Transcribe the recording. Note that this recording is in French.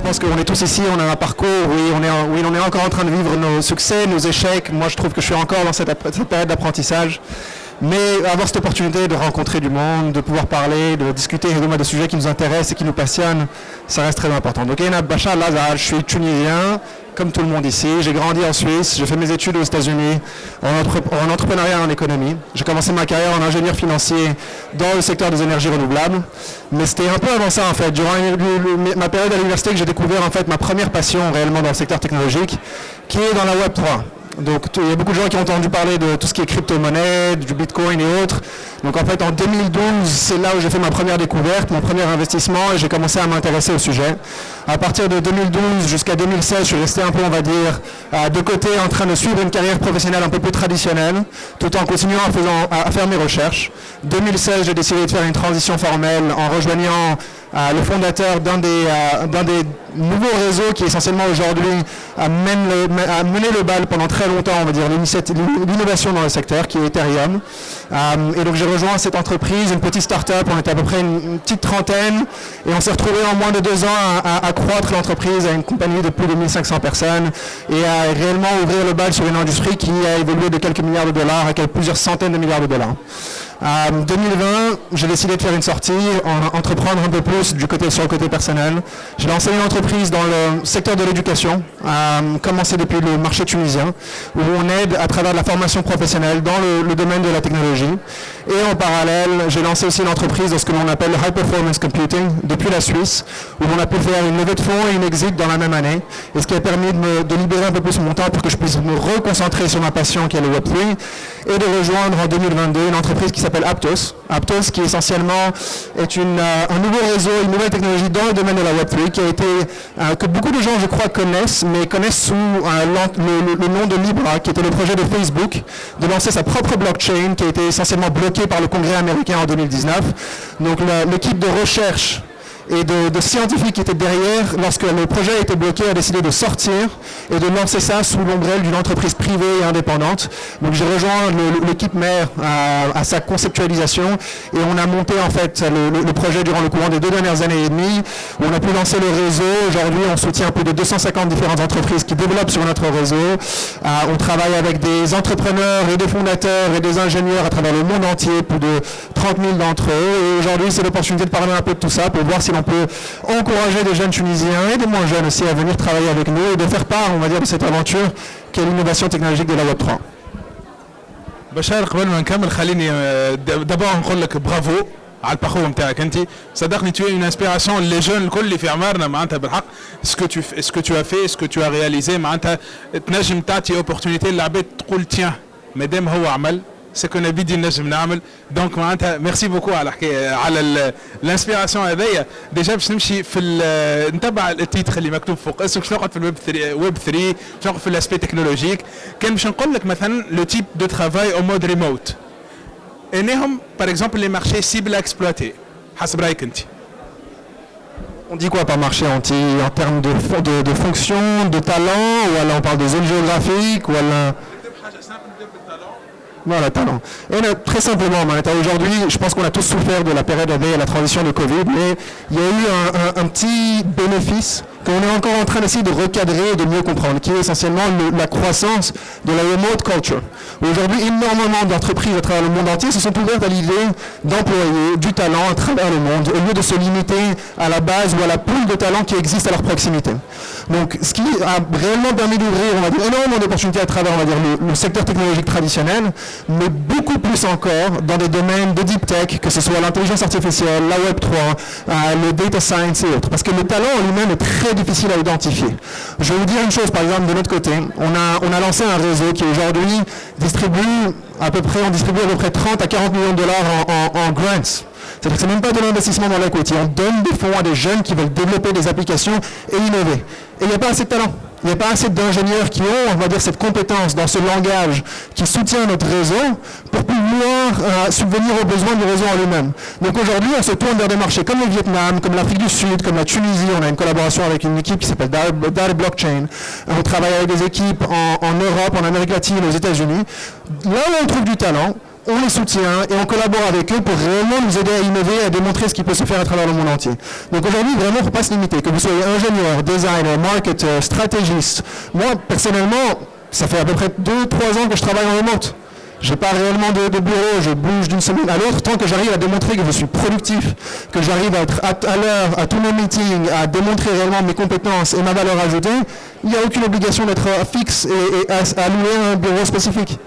pense qu'on est tous ici, on a un parcours où on est encore en train de vivre nos succès, nos échecs. Moi, je trouve que je suis encore dans cette période d'apprentissage. Mais avoir cette opportunité de rencontrer du monde, de pouvoir parler, de discuter de sujets qui nous intéressent et qui nous passionnent, ça reste très important. Donc, Bachar Lazar, je suis tunisien, comme tout le monde ici. J'ai grandi en Suisse, j'ai fait mes études aux États-Unis en entrepreneuriat et en économie. J'ai commencé ma carrière en ingénieur financier dans le secteur des énergies renouvelables. Mais c'était un peu avant ça, en fait. Durant ma période à l'université, que j'ai découvert en fait ma première passion réellement dans le secteur technologique, qui est dans la Web 3. Donc il y a beaucoup de gens qui ont entendu parler de tout ce qui est crypto-monnaie, du Bitcoin et autres. Donc en fait en 2012, c'est là où j'ai fait ma première découverte, mon premier investissement et j'ai commencé à m'intéresser au sujet. À partir de 2012 jusqu'à 2016, je suis resté un peu, on va dire, de côté en train de suivre une carrière professionnelle un peu plus traditionnelle, tout en continuant à faire mes recherches. 2016, j'ai décidé de faire une transition formelle en rejoignant le fondateur d'un des nouveaux réseaux qui essentiellement aujourd'hui a mené le bal pendant très longtemps, on va dire, l'innovation dans le secteur, qui est Ethereum. Et donc j'ai rejoint cette entreprise, une petite start-up, on était à peu près une petite trentaine, et on s'est retrouvé en moins de 2 ans à croître l'entreprise à une compagnie de plus de 1500 personnes, et à réellement ouvrir le bal sur une industrie qui a évolué de quelques milliards de dollars à plusieurs centaines de milliards de dollars. En 2020, j'ai décidé de faire une sortie, entreprendre un peu plus sur le côté personnel. J'ai lancé une entreprise dans le secteur de l'éducation, commencé depuis le marché tunisien, où on aide à travers de la formation professionnelle dans le domaine de la technologie. Et en parallèle, j'ai lancé aussi une entreprise dans ce que l'on appelle le High Performance Computing depuis la Suisse, où on a pu faire une levée de fonds et une exit dans la même année, et ce qui a permis de libérer un peu plus mon temps pour que je puisse me reconcentrer sur ma passion qui est le Web3, et de rejoindre en 2022 une entreprise qui s'appelle Aptos. Aptos qui essentiellement est un nouveau réseau, une nouvelle technologie dans le domaine de la Web3 qui a été, que beaucoup de gens je crois connaissent, mais connaissent sous le nom de Libra, qui était le projet de Facebook, de lancer sa propre blockchain qui a été essentiellement bloquée par le Congrès américain en 2019. Donc l'équipe de recherche et de scientifiques qui étaient derrière, lorsque le projet a été bloqué, a décidé de sortir et de lancer ça sous l'ombrelle d'une entreprise privée et indépendante. Donc j'ai rejoint l'équipe mère à sa conceptualisation et on a monté en fait le projet durant le courant des 2 dernières années et demie, où on a pu lancer le réseau. Aujourd'hui, on soutient plus de 250 différentes entreprises qui développent sur notre réseau. On travaille avec des entrepreneurs et des fondateurs et des ingénieurs à travers le monde entier, plus de 30 000 d'entre eux. Et aujourd'hui, c'est l'opportunité de parler un peu de tout ça pour voir si on peut encourager des jeunes Tunisiens et des moins jeunes aussi à venir travailler avec nous et de faire part, on va dire, de cette aventure qu'est l'innovation technologique de la Web3. بشار قبل ما نكمل خليني دابا نقول لك برافو على الباركور نتاعك انت صدقني tu es une inspiration les jeunes الكل اللي في عمارنا معناتها بالحق ce que tu as fait ce que tu as réalisé معناتها تنجم تعطي opportunité للعباد تقول tiens مادام هو عمل سكون بدي نجم نعمل دونك معناتها ميرسي بوكو على حكايه على الانسبيراسيون هذيا ديجا باش نمشي في نتبع التيتر اللي مكتوب فوق اسمك باش نقعد في الويب 3 باش نقعد في الاسبي تكنولوجيك كان باش نقول لك مثلا لو تيب دو ترافاي او مود ريموت انهم باغ اكزومبل لي مارشي سيبل اكسبلوتي حسب رايك انت On dit quoi par marché en termes de fonction, de talent, ou alors on parle de zone géographique, ou alors... Voilà, talent. Et très simplement, aujourd'hui, je pense qu'on a tous souffert de la période avec la transition de Covid, mais il y a eu un petit bénéfice qu'on est encore en train d'essayer de recadrer et de mieux comprendre, qui est essentiellement la croissance de la remote culture. Aujourd'hui, énormément d'entreprises à travers le monde entier se sont ouvertes à l'idée d'employer du talent à travers le monde, au lieu de se limiter à la base ou à la pool de talents qui existe à leur proximité. Donc, ce qui a réellement permis d'ouvrir, on va dire, énormément d'opportunités à travers, on va dire, le secteur technologique traditionnel, mais beaucoup plus encore dans des domaines de deep tech, que ce soit l'intelligence artificielle, la Web 3, le data science et autres. Parce que le talent en lui-même est très difficile à identifier. Je vais vous dire une chose, par exemple, de notre côté, on a lancé un réseau qui aujourd'hui on distribue à peu près 30 à 40 millions de dollars en grants. C'est-à-dire que ce n'est même pas de l'investissement dans l'equity. On donne des fonds à des jeunes qui veulent développer des applications et innover. Et il n'y a pas assez de talent. Il n'y a pas assez d'ingénieurs qui ont, on va dire, cette compétence dans ce langage qui soutient notre réseau pour pouvoir subvenir aux besoins du réseau en lui-même. Donc aujourd'hui, on se tourne vers des marchés comme le Vietnam, comme l'Afrique du Sud, comme la Tunisie. On a une collaboration avec une équipe qui s'appelle Dare Blockchain. On travaille avec des équipes en Europe, en Amérique latine, aux États-Unis. Là où on trouve du talent, on les soutient et on collabore avec eux pour réellement nous aider à innover et à démontrer ce qui peut se faire à travers le monde entier. Donc aujourd'hui, vraiment, il ne faut pas se limiter. Que vous soyez ingénieur, designer, marketeur, stratégiste. Moi, personnellement, ça fait à peu près 2-3 ans que je travaille en remote. Je n'ai pas réellement de bureau, je bouge d'une semaine à l'autre. Tant que j'arrive à démontrer que je suis productif, que j'arrive à être à l'heure à tous mes meetings, à démontrer réellement mes compétences et ma valeur ajoutée, il n'y a aucune obligation d'être fixe et à louer un bureau spécifique.